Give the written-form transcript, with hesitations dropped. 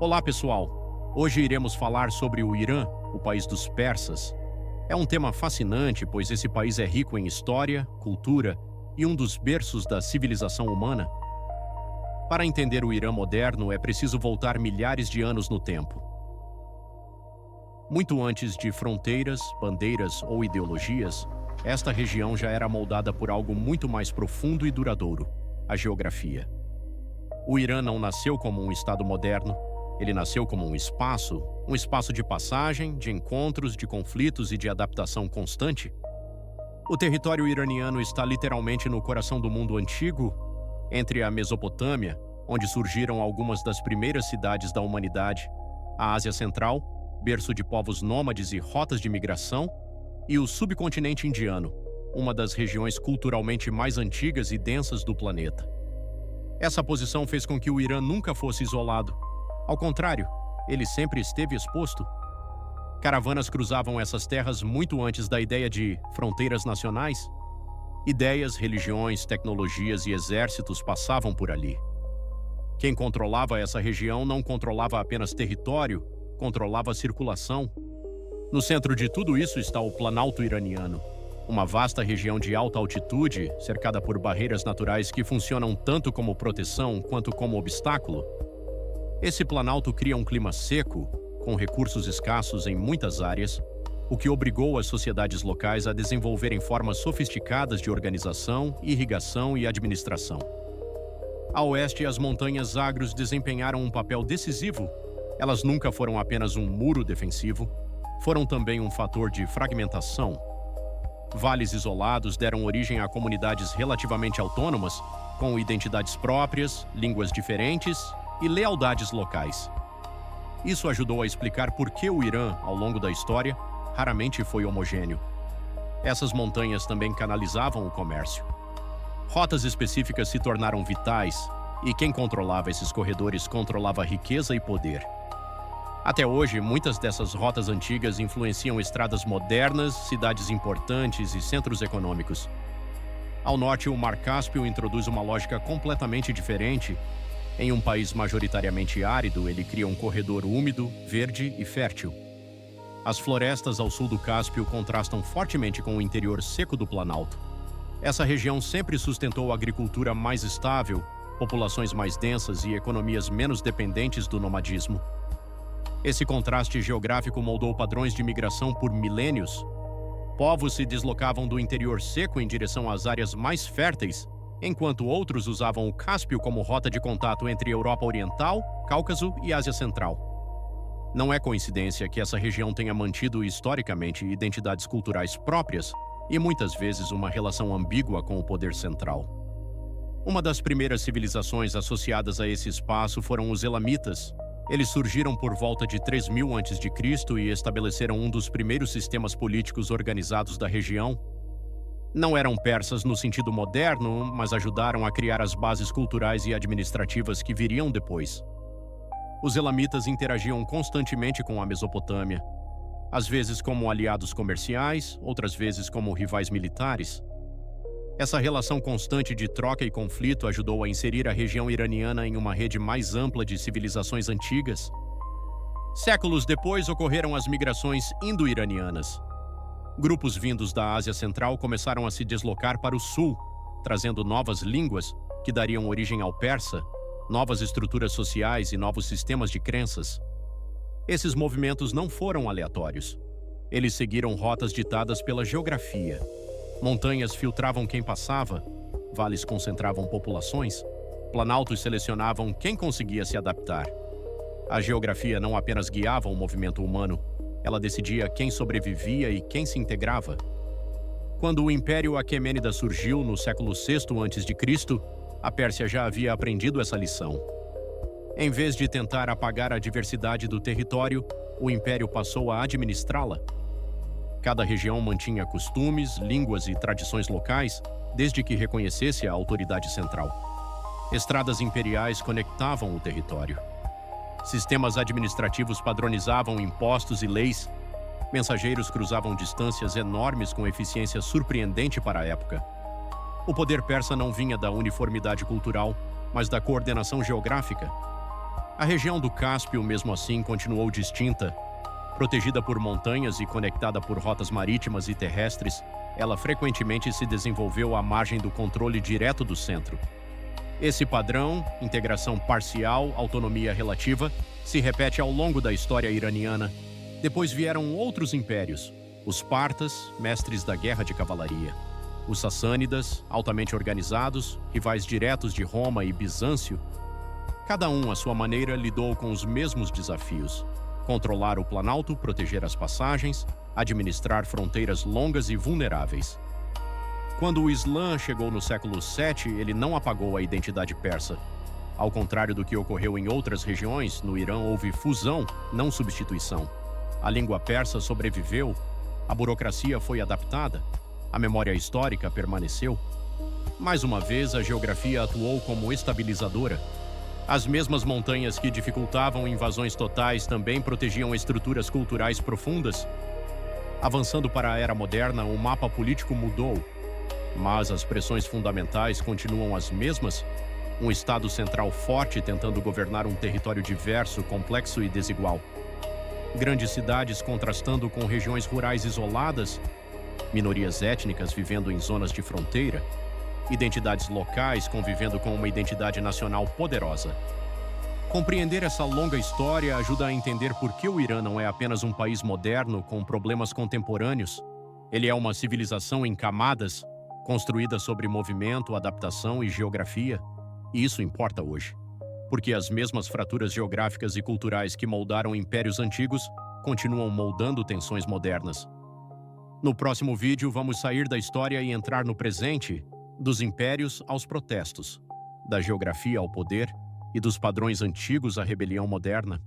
Olá, pessoal! Hoje iremos falar sobre o Irã, o país dos persas. É um tema fascinante, pois esse país é rico em história, cultura e um dos berços da civilização humana. Para entender o Irã moderno, é preciso voltar milhares de anos no tempo. Muito antes de fronteiras, bandeiras ou ideologias, esta região já era moldada por algo muito mais profundo e duradouro: a geografia. O Irã não nasceu como um estado moderno. Ele nasceu como um espaço de passagem, de encontros, de conflitos e de adaptação constante. O território iraniano está literalmente no coração do mundo antigo, entre a Mesopotâmia, onde surgiram algumas das primeiras cidades da humanidade, a Ásia Central, berço de povos nômades e rotas de migração, e o subcontinente indiano, uma das regiões culturalmente mais antigas e densas do planeta. Essa posição fez com que o Irã nunca fosse isolado. Ao contrário, ele sempre esteve exposto. Caravanas cruzavam essas terras muito antes da ideia de fronteiras nacionais. Ideias, religiões, tecnologias e exércitos passavam por ali. Quem controlava essa região não controlava apenas território, controlava a circulação. No centro de tudo isso está o Planalto Iraniano, uma vasta região de alta altitude, cercada por barreiras naturais que funcionam tanto como proteção quanto como obstáculo. Esse planalto cria um clima seco, com recursos escassos em muitas áreas, o que obrigou as sociedades locais a desenvolverem formas sofisticadas de organização, irrigação e administração. A oeste, as montanhas Zagros desempenharam um papel decisivo. Elas nunca foram apenas um muro defensivo, foram também um fator de fragmentação. Vales isolados deram origem a comunidades relativamente autônomas, com identidades próprias, línguas diferentes e lealdades locais. Isso ajudou a explicar por que o Irã, ao longo da história, raramente foi homogêneo. Essas montanhas também canalizavam o comércio. Rotas específicas se tornaram vitais, e quem controlava esses corredores controlava riqueza e poder. Até hoje, muitas dessas rotas antigas influenciam estradas modernas, cidades importantes e centros econômicos. Ao norte, o Mar Cáspio introduz uma lógica completamente diferente. Em um país majoritariamente árido, ele cria um corredor úmido, verde e fértil. As florestas ao sul do Cáspio contrastam fortemente com o interior seco do Planalto. Essa região sempre sustentou a agricultura mais estável, populações mais densas e economias menos dependentes do nomadismo. Esse contraste geográfico moldou padrões de migração por milênios. Povos se deslocavam do interior seco em direção às áreas mais férteis, enquanto outros usavam o Cáspio como rota de contato entre Europa Oriental, Cáucaso e Ásia Central. Não é coincidência que essa região tenha mantido historicamente identidades culturais próprias e muitas vezes uma relação ambígua com o poder central. Uma das primeiras civilizações associadas a esse espaço foram os Elamitas. Eles surgiram por volta de 3000 a.C. e estabeleceram um dos primeiros sistemas políticos organizados da região. Não eram persas no sentido moderno, mas ajudaram a criar as bases culturais e administrativas que viriam depois. Os elamitas interagiam constantemente com a Mesopotâmia, às vezes como aliados comerciais, outras vezes como rivais militares. Essa relação constante de troca e conflito ajudou a inserir a região iraniana em uma rede mais ampla de civilizações antigas. Séculos depois ocorreram as migrações indo-iranianas. Grupos vindos da Ásia Central começaram a se deslocar para o sul, trazendo novas línguas que dariam origem ao persa, novas estruturas sociais e novos sistemas de crenças. Esses movimentos não foram aleatórios. Eles seguiram rotas ditadas pela geografia. Montanhas filtravam quem passava, vales concentravam populações, planaltos selecionavam quem conseguia se adaptar. A geografia não apenas guiava o movimento humano, ela decidia quem sobrevivia e quem se integrava. Quando o Império Aquemênida surgiu no século VI a.C., a Pérsia já havia aprendido essa lição. Em vez de tentar apagar a diversidade do território, o Império passou a administrá-la. Cada região mantinha costumes, línguas e tradições locais, desde que reconhecesse a autoridade central. Estradas imperiais conectavam o território. Sistemas administrativos padronizavam impostos e leis. Mensageiros cruzavam distâncias enormes com eficiência surpreendente para a época. O poder persa não vinha da uniformidade cultural, mas da coordenação geográfica. A região do Cáspio, mesmo assim, continuou distinta. Protegida por montanhas e conectada por rotas marítimas e terrestres, ela frequentemente se desenvolveu à margem do controle direto do centro. Esse padrão, integração parcial, autonomia relativa, se repete ao longo da história iraniana. Depois vieram outros impérios: os Partas, mestres da guerra de cavalaria; os Sassânidas, altamente organizados, rivais diretos de Roma e Bizâncio. Cada um, à sua maneira, lidou com os mesmos desafios: controlar o planalto, proteger as passagens, administrar fronteiras longas e vulneráveis. Quando o Islã chegou no século VII, ele não apagou a identidade persa. Ao contrário do que ocorreu em outras regiões, no Irã houve fusão, não substituição. A língua persa sobreviveu, a burocracia foi adaptada, a memória histórica permaneceu. Mais uma vez, a geografia atuou como estabilizadora. As mesmas montanhas que dificultavam invasões totais também protegiam estruturas culturais profundas. Avançando para a era moderna, o mapa político mudou, mas as pressões fundamentais continuam as mesmas. Um Estado central forte tentando governar um território diverso, complexo e desigual. Grandes cidades contrastando com regiões rurais isoladas, minorias étnicas vivendo em zonas de fronteira, identidades locais convivendo com uma identidade nacional poderosa. Compreender essa longa história ajuda a entender por que o Irã não é apenas um país moderno com problemas contemporâneos. Ele é uma civilização em camadas, construída sobre movimento, adaptação e geografia. E isso importa hoje, porque as mesmas fraturas geográficas e culturais que moldaram impérios antigos continuam moldando tensões modernas. No próximo vídeo, vamos sair da história e entrar no presente, dos impérios aos protestos, da geografia ao poder e dos padrões antigos à rebelião moderna.